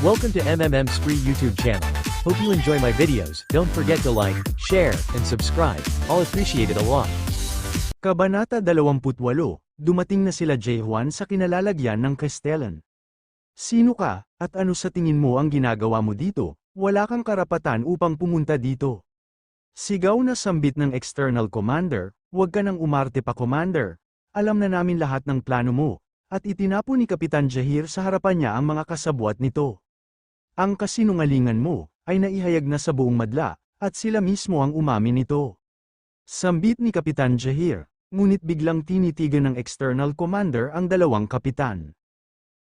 Welcome to MMM's free YouTube channel. Hope you enjoy my videos. Don't forget to like, share, and subscribe. I'll appreciate it a lot. Kabanata 28, dumating na sila Jae-hwan sa kinalalagyan ng Castellan. Sino ka, at ano sa tingin mo ang ginagawa mo dito? Wala kang karapatan upang pumunta dito. Sigaw na sambit ng external commander, huwag ka nang umarte pa commander. Alam na namin lahat ng plano mo. At itinapo ni Kapitan Jahir sa harapan niya ang mga kasabwat nito. Ang kasinungalingan mo, ay naihayag na sa buong madla, at sila mismo ang umamin nito. Sambit ni Kapitan Jahir, ngunit biglang tinitigan ng external commander ang dalawang kapitan.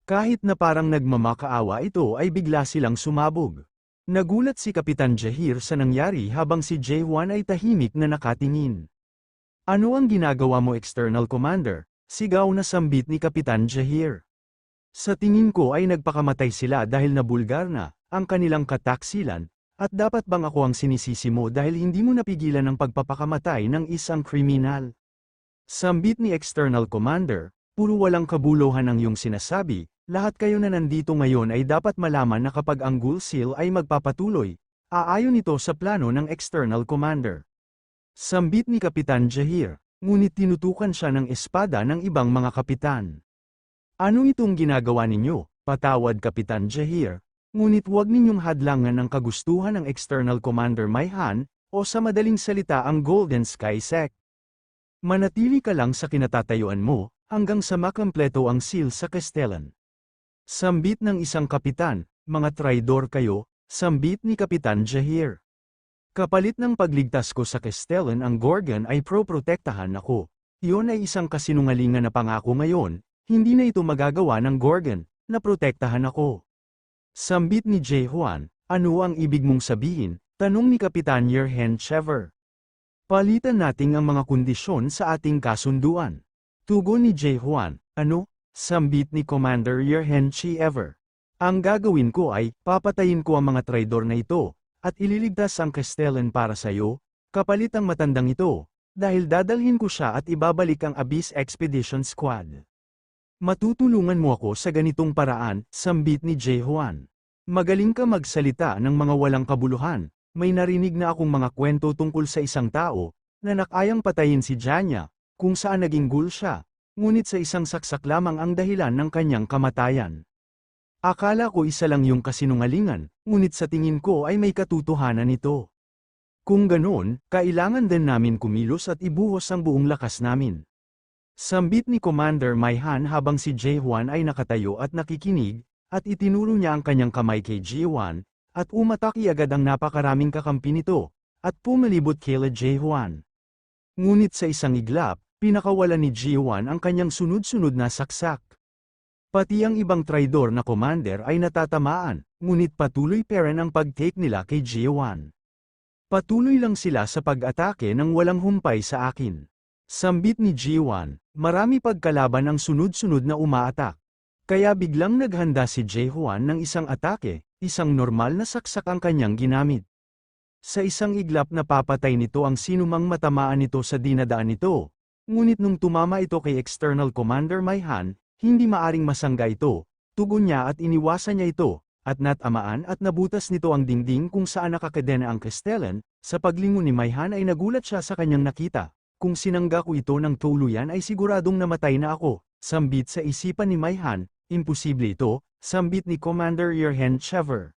Kahit na parang nagmamakaawa ito ay bigla silang sumabog. Nagulat si Kapitan Jahir sa nangyari habang si Jae-hwan ay tahimik na nakatingin. Ano ang ginagawa mo external commander? Sigaw na sambit ni Kapitan Jahir. Sa tingin ko ay nagpakamatay sila dahil nabulgar na ang kanilang kataksilan, at dapat bang ako ang sinisisi mo dahil hindi mo napigilan ang pagpapakamatay ng isang kriminal? Sambit ni external commander, puro walang kabuluhan ang iyong sinasabi, lahat kayo na nandito ngayon ay dapat malaman na kapag ang Gulsil ay magpapatuloy, aayon ito sa plano ng external commander. Sambit ni Kapitan Jahir. Ngunit tinutukan siya ng espada ng ibang mga kapitan. Ano itong ginagawa ninyo? Patawad Kapitan Jahir. Ngunit huwag ninyong hadlangan ang kagustuhan ng external commander Mayhan, o sa madaling salita ang Golden Sky Sect. Manatili ka lang sa kinatatayuan mo, hanggang sa makumpleto ang seal sa Castellan. Sambit ng isang kapitan, mga traidor kayo, sambit ni Kapitan Jahir. Kapalit ng pagligtas ko sa Castellan ang Gorgon ay pro-protektahan ako. Iyon ay isang kasinungalingan na pangako ngayon, hindi na ito magagawa ng Gorgon, na protektahan ako. Sambit ni Jae-hwan, ano ang ibig mong sabihin? Tanong ni Kapitan Yerhen Chever. Palitan natin ang mga kondisyon sa ating kasunduan. Tugon ni Jae-hwan, ano? Sambit ni Commander Yerhen Chever. Ang gagawin ko ay, papatayin ko ang mga traidor na ito. At ililigtas ang Castellan para sa'yo, kapalit ang matandang ito, dahil dadalhin ko siya at ibabalik ang Abyss Expedition Squad. Matutulungan mo ako sa ganitong paraan, sambit ni Jae-hwan. Magaling ka magsalita ng mga walang kabuluhan, may narinig na akong mga kwento tungkol sa isang tao, na nakayang patayin si Janya, kung saan naging ghoul siya, ngunit sa isang saksak lamang ang dahilan ng kanyang kamatayan. Akala ko isa lang yung kasinungalingan, ngunit sa tingin ko ay may katotohanan ito. Kung ganoon, kailangan din namin kumilos at ibuhos ang buong lakas namin. Sambit ni Commander Mayhan habang si Jae-hwan ay nakatayo at nakikinig, at itinuro niya ang kanyang kamay kay Jae-hwan, at umatake agad ang napakaraming kakampi nito, at pumalibot kila Jae-hwan. Ngunit sa isang iglap, pinakawalan ni Jae-hwan ang kanyang sunod-sunod na saksak. Pati ang ibang traidor na commander ay natatamaan, ngunit patuloy pa rin ang pag-take nila kay Jae-hwan. Patuloy lang sila sa pag-atake nang walang humpay sa akin. Sambit ni Jae-hwan, marami pagkalaban ang sunod-sunod na umaatak. Kaya biglang naghanda si Jae-hwan ng isang atake, isang normal na saksak ang kanyang ginamit. Sa isang iglap na papatay nito ang sinumang matamaan nito sa dinadaan nito, ngunit nung tumama ito kay external commander Mayhan, hindi maaring masangga ito, tugon niya at iniwasan niya ito, at natamaan at nabutas nito ang dingding kung saan nakakadena ang Castellan. Sa paglingon ni Mayhan ay nagulat siya sa kanyang nakita, kung sinangga ko ito ng tuluyan ay siguradong namatay na ako, sambit sa isipan ni Mayhan, imposible ito, sambit ni Commander Yerhen Chever.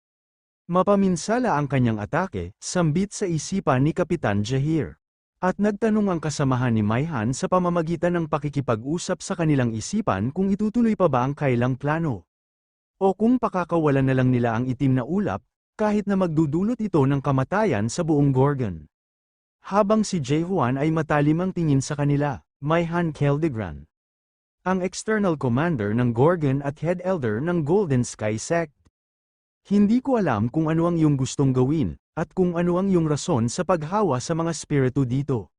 Mapaminsala ang kanyang atake, sambit sa isipan ni Kapitan Jahir. At nagtanong ang kasamahan ni Mayhan sa pamamagitan ng pakikipag-usap sa kanilang isipan kung itutuloy pa ba ang kailang plano. O kung pakakawalan na lang nila ang itim na ulap, kahit na magdudulot ito ng kamatayan sa buong Gorgon. Habang si Jae-hwan ay matalim ang tingin sa kanila, Mayhan Keldegran. Ang external commander ng Gorgon at head elder ng Golden Sky Sect. Hindi ko alam kung ano ang iyong gustong gawin, at kung ano ang iyong rason sa paghawa sa mga spiritu dito.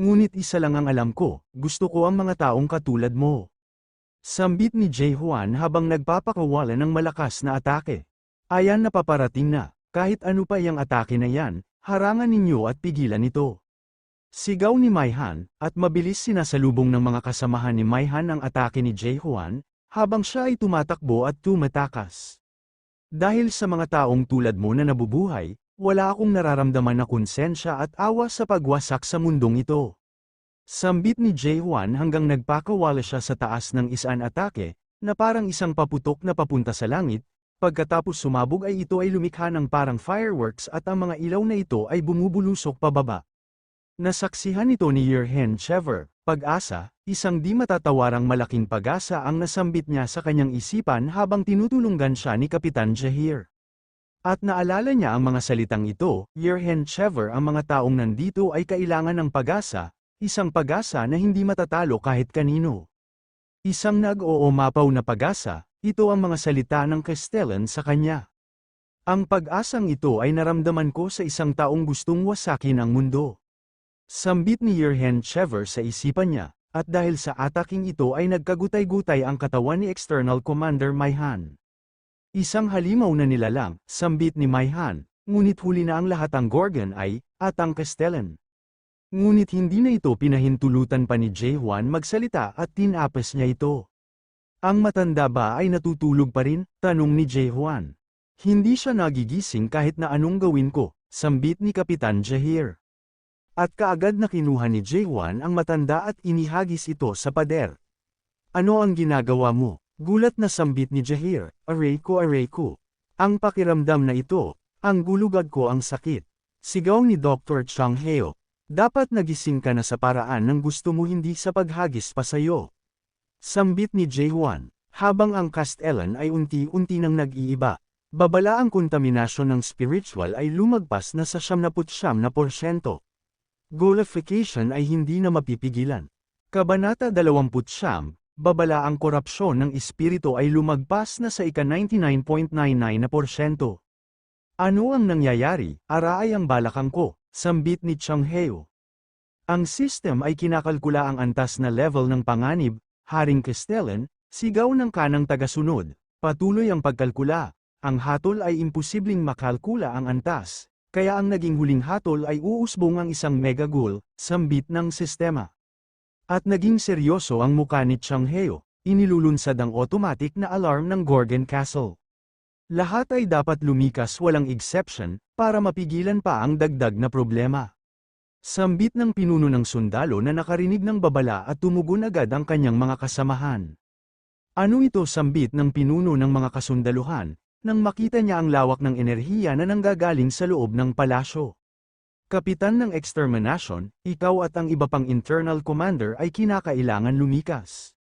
Ngunit isa lang ang alam ko, gusto ko ang mga taong katulad mo. Sambit ni Jae-hwan habang nagpapakawala ng malakas na atake. Ayan na paparating na, kahit ano pa iyang atake na yan, harangan ninyo at pigilan ito. Sigaw ni Mayhan, at mabilis sinasalubong ng mga kasamahan ni Mayhan ang atake ni Jae-hwan, habang siya ay tumatakbo at tumatakas. Dahil sa mga taong tulad mo na nabubuhay, wala akong nararamdaman na konsensya at awa sa pagwasak sa mundong ito. Sambit ni Jae-hwan hanggang nagpakawala siya sa taas ng isang atake, na parang isang paputok na papunta sa langit, pagkatapos sumabog ay ito ay lumikha ng parang fireworks at ang mga ilaw na ito ay bumubulusok pababa. Nasaksihan ito ni Yerhen Chever, pag-asa, isang di matatawarang malaking pag-asa ang nasambit niya sa kanyang isipan habang tinutulungan siya ni Kapitan Jahir. At naalala niya ang mga salitang ito, Yerhen Chever, ang mga taong nandito ay kailangan ng pag-asa, isang pag-asa na hindi matatalo kahit kanino. Isang nag-oomapaw na pag-asa, ito ang mga salita ng Castellan sa kanya. Ang pag-asang ito ay naramdaman ko sa isang taong gustong wasakin ang mundo. Sambit ni Yerhen Chever sa isipan niya, at dahil sa ataking ito ay nagkagutay-gutay ang katawan ni External Commander Maihan. Isang halimaw na nilalang, sambit ni Maihan, ngunit huli na ang lahat ang Gorgon ay, at ang Castellan. Ngunit hindi na ito pinahintulutan pa ni Jae-hwan magsalita at tinapes niya ito. Ang matanda ba ay natutulog pa rin? Tanong ni Jae-hwan. Hindi siya nagigising kahit na anong gawin ko, sambit ni Kapitan Jahir. At kaagad na kinuha ni Jae-hwan ang matanda at inihagis ito sa pader. Ano ang ginagawa mo? Gulat na sambit ni Jahir, aray ko. Ang pakiramdam na ito, ang gulugad ko ang sakit. Sigaw ni Dr. Chang Heo. Dapat nagising ka na sa paraan ng gusto mo hindi sa paghagis pa sayo. Sambit ni Jae-hwan, habang ang Castellan ay unti-unti nang nag-iiba. Babala ang kontaminasyon ng spiritual ay lumagpas na sa 79%. Golification ay hindi na mapipigilan. Kabanata 20, babala ang korupsyon ng espiritu ay lumagpas na sa ika-99.99%. Ano ang nangyayari? Araay ang balakang ko, sambit ni Chang Heo. Ang system ay kinakalkula ang antas na level ng panganib, Haring Castellan, sigaw ng kanang tagasunod, patuloy ang pagkalkula. Ang hatol ay imposibleng makalkula ang antas. Kaya ang naging huling hatol ay uusbong ang isang megagul, sambit ng sistema. At naging seryoso ang muka ni Chang Heo, inilulunsad ang automatic na alarm ng Gorgon Castle. Lahat ay dapat lumikas walang exception, para mapigilan pa ang dagdag na problema. Sambit ng pinuno ng sundalo na nakarinig ng babala at tumugon agad ang kanyang mga kasamahan. Ano ito? Sambit ng pinuno ng mga kasundaluhan, nang makita niya ang lawak ng enerhiya na nanggagaling sa loob ng palasyo. Kapitan ng Extermination, ikaw at ang iba pang internal commander ay kinakailangan lumikas.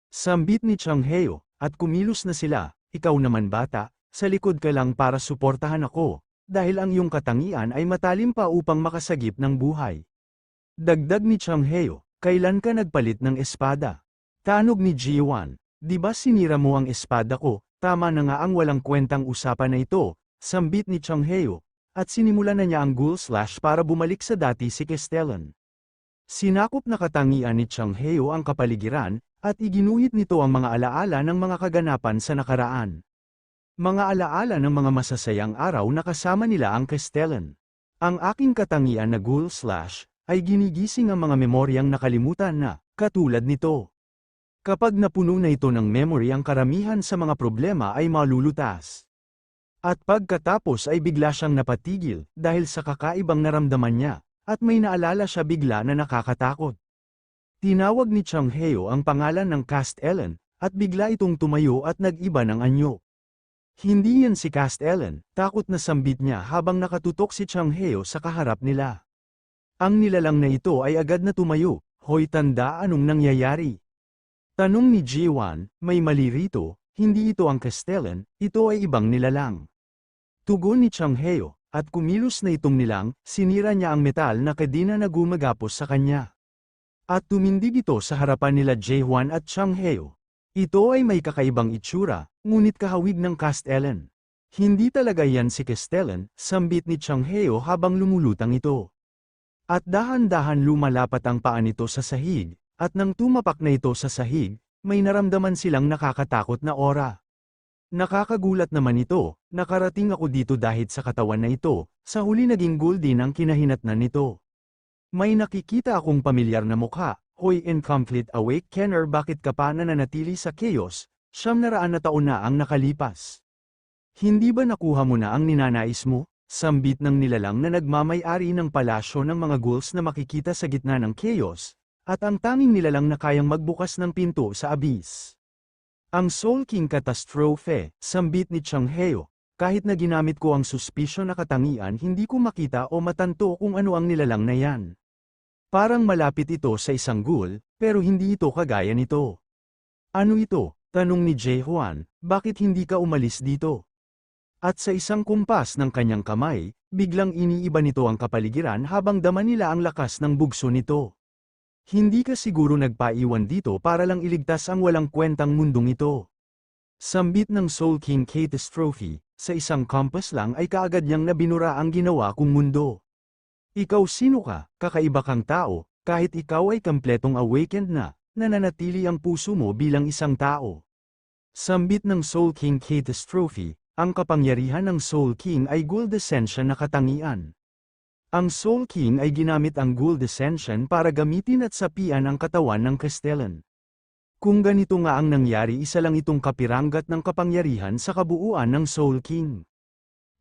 Sambit ni Chang Heo, at kumilos na sila, ikaw naman bata, sa likod ka lang para suportahan ako, dahil ang iyong katangian ay matalim pa upang makasagip ng buhay. Dagdag ni Chang Heo, kailan ka nagpalit ng espada? Tanog ni Ji-wan, di ba sinira mo ang espada ko? Tama na nga ang walang kwentang usapan na ito, sambit ni Chang Heo, at sinimulan na niya ang ghoul slash para bumalik sa dati si Castellan. Sinakop na katangian ni Chang Heo ang kapaligiran, at iginuhit nito ang mga alaala ng mga kaganapan sa nakaraan. Mga alaala ng mga masasayang araw na kasama nila ang Castellan. Ang aking katangian na ghoul slash, ay ginigising ang mga memoryang nakalimutan na, katulad nito. Kapag napuno na ito ng memory ang karamihan sa mga problema ay malulutas. At pagkatapos ay bigla siyang napatigil dahil sa kakaibang naramdaman niya, at may naalala siya bigla na nakakatakot. Tinawag ni Chang Heo ang pangalan ng Castellan, at bigla itong tumayo at nag-iba ng anyo. Hindi yan si Castellan, takot na sambit niya habang nakatutok si Chang Heo sa kaharap nila. Ang nilalang na ito ay agad na tumayo, hoy tanda, anong nangyayari? Tanong ni Ji-wan, may mali rito, hindi ito ang Castellan, ito ay ibang nilalang. Tugon ni Chang Heo, at kumilos na itong nilang, sinira niya ang metal na kadina na gumagapos sa kanya. At tumindig ito sa harapan nila Jae-hwan at Chang Heo. Ito ay may kakaibang itsura, ngunit kahawig ng Castellan. Hindi talaga yan si Castellan, sambit ni Chang Heo habang lumulutang ito. At dahan-dahan lumalapat ang paa nito sa sahig. At nang tumapak na ito sa sahig, may naramdaman silang nakakatakot na aura. Nakakagulat naman ito, nakarating ako dito dahil sa katawan na ito, sa huli naging ghoul din ang kinahinatnan nito. May nakikita akong pamilyar na mukha, hoy Incomplete Awakener, bakit ka pa nananatili sa chaos, 900 na taon na ang nakalipas. Hindi ba nakuha mo na ang ninanais mo? Sambit ng nilalang na nagmamay-ari ng palasyo ng mga ghouls na makikita sa gitna ng chaos, at ang tanging nilalang na kayang magbukas ng pinto sa abyss. Ang Soul King Catastrophe, sambit ni Chang Heo, kahit na ginamit ko ang suspisyon na katangian hindi ko makita o matanto kung ano ang nilalang na yan. Parang malapit ito sa isang ghoul, pero hindi ito kagaya nito. Ano ito? Tanong ni Jae-hwan, bakit hindi ka umalis dito? At sa isang kumpas ng kanyang kamay, biglang iniiba nito ang kapaligiran habang dama nila ang lakas ng bugso nito. Hindi ka siguro nagpaiwan dito para lang iligtas ang walang kwentang mundong ito. Sambit ng Soul King Catastrophe, sa isang compass lang ay kaagad niyang nabinura ang ginawa kong mundo. Ikaw sino ka? Kakaiba kang tao, kahit ikaw ay kompletong awakened na, nananatili ang puso mo bilang isang tao. Sambit ng Soul King Catastrophe, ang kapangyarihan ng Soul King ay Ghoul Descension na katangian. Ang Soul King ay ginamit ang Ghoul Descension para gamitin at sapian ang katawan ng Castellan. Kung ganito nga ang nangyari, isa lang itong kapiranggat ng kapangyarihan sa kabuuan ng Soul King.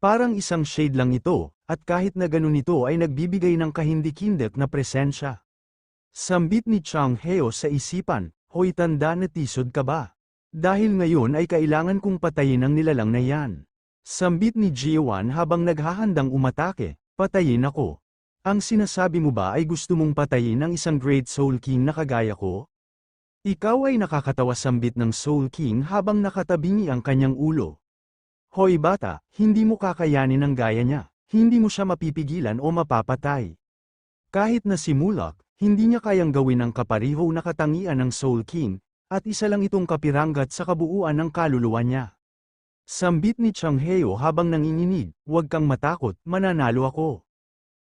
Parang isang shade lang ito, at kahit na ganun ito ay nagbibigay ng kahindik-hindik na presensya. Sambit ni Chang Heo sa isipan, hoy tanda na tisod ka ba? Dahil ngayon ay kailangan kong patayin ang nilalang na yan. Sambit ni Jiwan habang naghahandang umatake, patayin ako. Ang sinasabi mo ba ay gusto mong patayin ang isang Great Soul King na kagaya ko? Ikaw ay nakakatawa, sambit ng Soul King habang nakatabingi ang kanyang ulo. Hoy bata, hindi mo kakayanin ang gaya niya, hindi mo siya mapipigilan o mapapatay. Kahit na si Mulak, hindi niya kayang gawin ang kapariho na katangian ng Soul King, at isa lang itong kapiranggat sa kabuuan ng kaluluwa niya. Sambit ni Chang Heo habang nanginginig, huwag kang matakot, mananalo ako.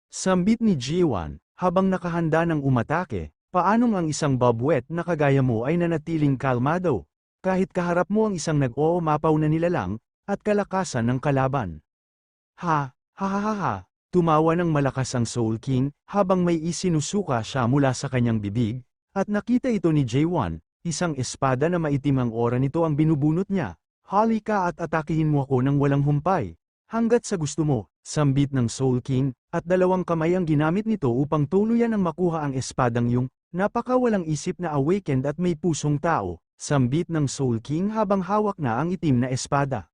Sambit ni Jiwan, habang nakahanda ng umatake, paanong ang isang bobwet na kagaya mo ay nanatiling kalmado, kahit kaharap mo ang isang nag-oomapaw na nilalang, at kalakasan ng kalaban. Ha, ha ha ha ha. Tumawa ng malakas ang Soul King, habang may isinusuka siya mula sa kanyang bibig, at nakita ito ni Jae-won, isang espada na maitim ang aura nito ang binubunot niya. Halika at atakihin mo ako ng walang humpay, hanggat sa gusto mo, sambit ng Soul King, at dalawang kamay ang ginamit nito upang tuluyan ang makuha ang espadang yung, napakawalang isip na awakened at may pusong tao, sambit ng Soul King habang hawak na ang itim na espada.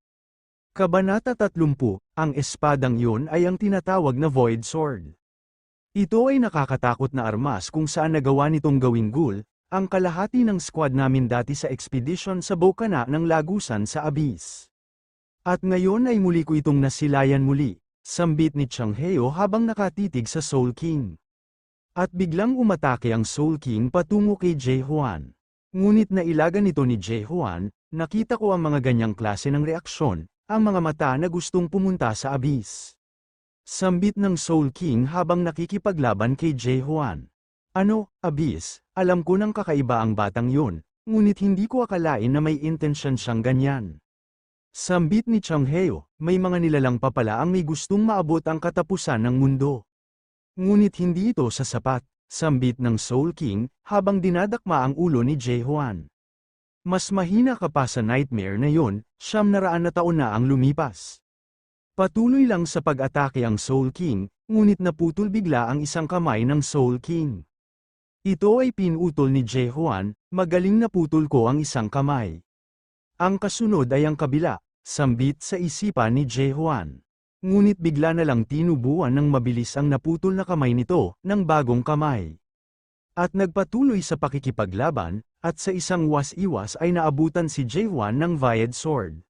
Kabanata 30, ang espadang yun ay ang tinatawag na Void Sword. Ito ay nakakatakot na armas kung saan nagawa nitong gawing ghoul, ang kalahati ng squad namin dati sa expedition sa bokana ng lagusan sa Abyss. At ngayon ay muli ko itong nasilayan muli, sambit ni Chang Heo habang nakatitig sa Soul King. At biglang umatake ang Soul King patungo kay Jae-hwan. Ngunit nailagan nito ni Jae-hwan, nakita ko ang mga ganyang klase ng reaksyon, ang mga mata na gustong pumunta sa Abyss. Sambit ng Soul King habang nakikipaglaban kay Jae-hwan. Ano, Abyss, alam ko nang kakaiba ang batang yun, ngunit hindi ko akalain na may intensyon siyang ganyan. Sambit ni Chang Heo, may mga nilalang pa pala ang may gustong maabot ang katapusan ng mundo. Ngunit hindi ito sasapat, sambit ng Soul King, habang dinadakma ang ulo ni Jae-hwan. Mas mahina ka pa sa nightmare na yon, 900 na taon na ang lumipas. Patuloy lang sa pag-atake ang Soul King, ngunit naputol bigla ang isang kamay ng Soul King. Ito ay pinutol ni Jae-hwan, magaling naputol ko ang isang kamay. Ang kasunod ay ang kabila, sambit sa isipan ni Jae-hwan. Ngunit bigla na lang tinubuan ng mabilis ang naputol na kamay nito, ng bagong kamay. At nagpatuloy sa pakikipaglaban, at sa isang was-iwas ay naabutan si Jae-hwan ng Void Sword.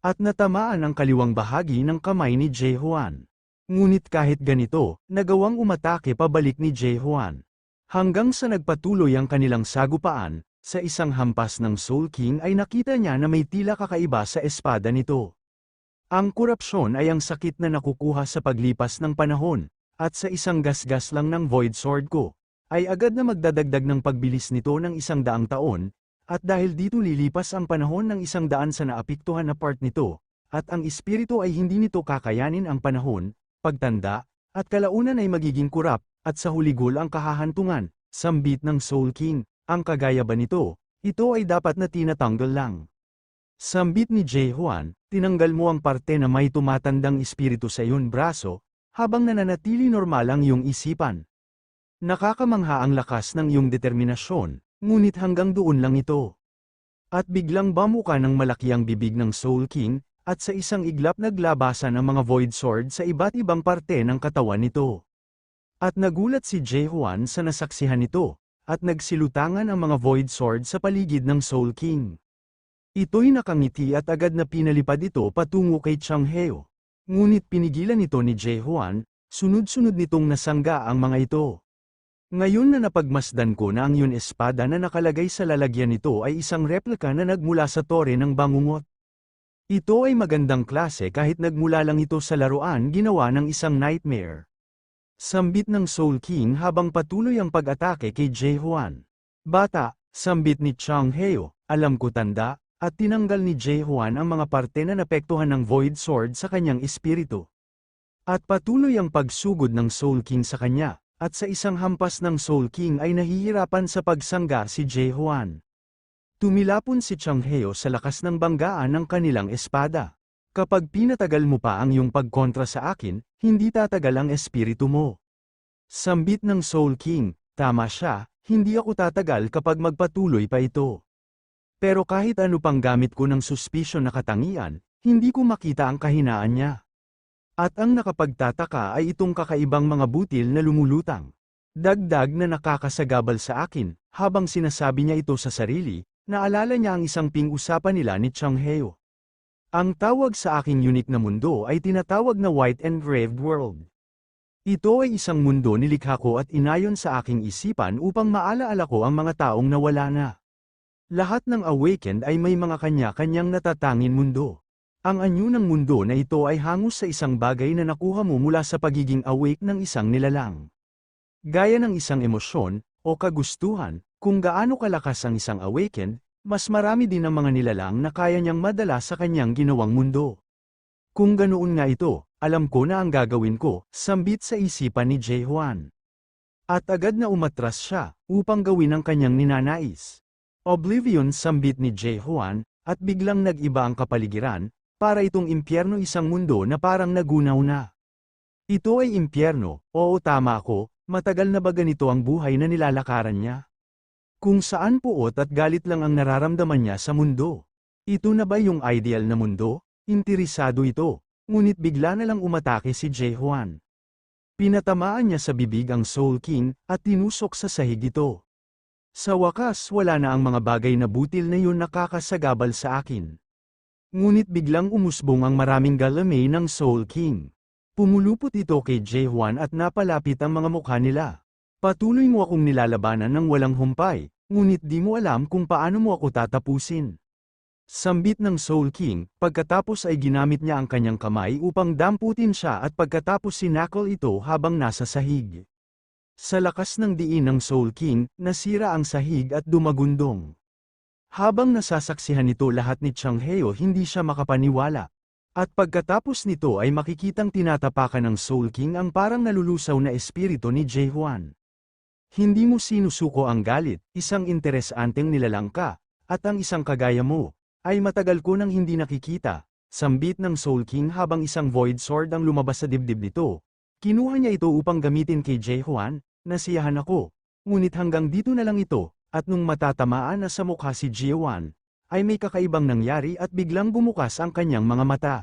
At natamaan ang kaliwang bahagi ng kamay ni Jae-hwan. Ngunit kahit ganito, nagawang umatake pabalik ni Jae-hwan. Hanggang sa nagpatuloy ang kanilang sagupaan, sa isang hampas ng Soul King ay nakita niya na may tila kakaiba sa espada nito. Ang korupsyon ay ang sakit na nakukuha sa paglipas ng panahon, at sa isang gasgas lang ng Void Sword ko, ay agad na magdadagdag ng pagbilis nito ng 100 taon, at dahil dito lilipas ang panahon ng 100 sa naapektuhan na part nito, at ang espiritu ay hindi nito kakayanin ang panahon, pagtanda, at kalaunan ay magiging kurap, at sa huligol ang kahahantungan, sambit ng Soul King, ang kagaya ba nito, ito ay dapat na tinatanggal lang. Sambit ni Jae-hwan, tinanggal mo ang parte na may tumatandang espiritu sa iyong braso, habang nananatili normal ang iyong isipan. Nakakamangha ang lakas ng iyong determinasyon, ngunit hanggang doon lang ito. At biglang bamuka ng malaki ang bibig ng Soul King, at sa isang iglap naglabasan ang mga Void Sword sa iba't ibang parte ng katawan nito. At nagulat si Jae-hwan sa nasaksihan nito, at nagsilutangan ang mga Void Sword sa paligid ng Soul King. Ito'y nakangiti at agad na pinalipad ito patungo kay Changheo. Ngunit pinigilan ito ni Jae-hwan, sunod-sunod nitong nasangga ang mga ito. Ngayon na napagmasdan ko na ang yun espada na nakalagay sa lalagyan nito ay isang replika na nagmula sa tore ng bangungot. Ito ay magandang klase kahit nagmula lang ito sa laruan ginawa ng isang nightmare. Sambit ng Soul King habang patuloy ang pag-atake kay Jae-hwan. Bata, sambit ni Changheo, alam ko tanda, at tinanggal ni Jae-hwan ang mga parte na napektuhan ng Void Sword sa kanyang espiritu. At patuloy ang pagsugod ng Soul King sa kanya, at sa isang hampas ng Soul King ay nahihirapan sa pagsangga si Jae-hwan. Tumilapon si Changheo sa lakas ng banggaan ng kanilang espada. Kapag pinatagal mo pa ang iyong pagkontra sa akin, hindi tatagal ang espiritu mo. Sambit ng Soul King, tama siya, hindi ako tatagal kapag magpatuloy pa ito. Pero kahit ano pang gamit ko ng suspisyon na katangian, hindi ko makita ang kahinaan niya. At ang nakapagtataka ay itong kakaibang mga butil na lumulutang. Dagdag na nakakasagabal sa akin, habang sinasabi niya ito sa sarili, naalala niya ang isang ping-usapan nila ni Changheo. Ang tawag sa aking unique na mundo ay tinatawag na White Engraved World. Ito ay isang mundo nilikha ko at inayon sa aking isipan upang maalaala ko ang mga taong nawala na. Lahat ng awakened ay may mga kanya-kanyang natatangin mundo. Ang anyo ng mundo na ito ay hangus sa isang bagay na nakuha mo mula sa pagiging awake ng isang nilalang. Gaya ng isang emosyon, o kagustuhan, kung gaano kalakas ang isang awakened, mas marami din ang mga nilalang na kaya niyang madala sa kanyang ginawang mundo. Kung ganoon nga ito, alam ko na ang gagawin ko, sambit sa isipan ni Jae-hwan. At agad na umatras siya, upang gawin ang kanyang ninanais. Oblivion sambit ni Jae-hwan, at biglang nag-iba ang kapaligiran, para itong impyerno isang mundo na parang nagunaw na. Ito ay impyerno, oo tama ako, matagal na ba ganito ang buhay na nilalakaran niya? Kung saan puot at galit lang ang nararamdaman niya sa mundo. Ito na ba yung ideal na mundo? Interesado ito, ngunit bigla na lang umatake si Jae-hwan. Pinatamaan niya sa bibig ang Soul King, at tinusok sa sahig ito. Sa wakas wala na ang mga bagay na butil na yun nakakasagabal sa akin. Ngunit biglang umusbong ang maraming galamay ng Soul King. Pumulupot ito kay Jae-hwan at napalapit ang mga mukha nila. Patuloy mo akong nilalabanan ng walang humpay, ngunit di mo alam kung paano mo ako tatapusin. Sambit ng Soul King, pagkatapos ay ginamit niya ang kanyang kamay upang damputin siya at pagkatapos sinakol ito habang nasa sahig. Sa lakas ng diin ng Soul King, nasira ang sahig at dumagundong. Habang nasasaksihan nito lahat ni Changheo hindi siya makapaniwala. At pagkatapos nito ay makikitang tinatapakan ng Soul King ang parang nalulusaw na espiritu ni Jae-hwan. Hindi mo sinusuko ang galit, isang interesanteng nilalang ka, at ang isang kagaya mo, ay matagal ko nang hindi nakikita, sambit ng Soul King habang isang Void Sword ang lumabas sa dibdib nito. Kinuha niya ito upang gamitin kay Jae-hwan, nasiyahan ako, ngunit hanggang dito na lang ito, at nung matatamaan na sa mukha si Jae-hwan, ay may kakaibang nangyari at biglang bumukas ang kanyang mga mata.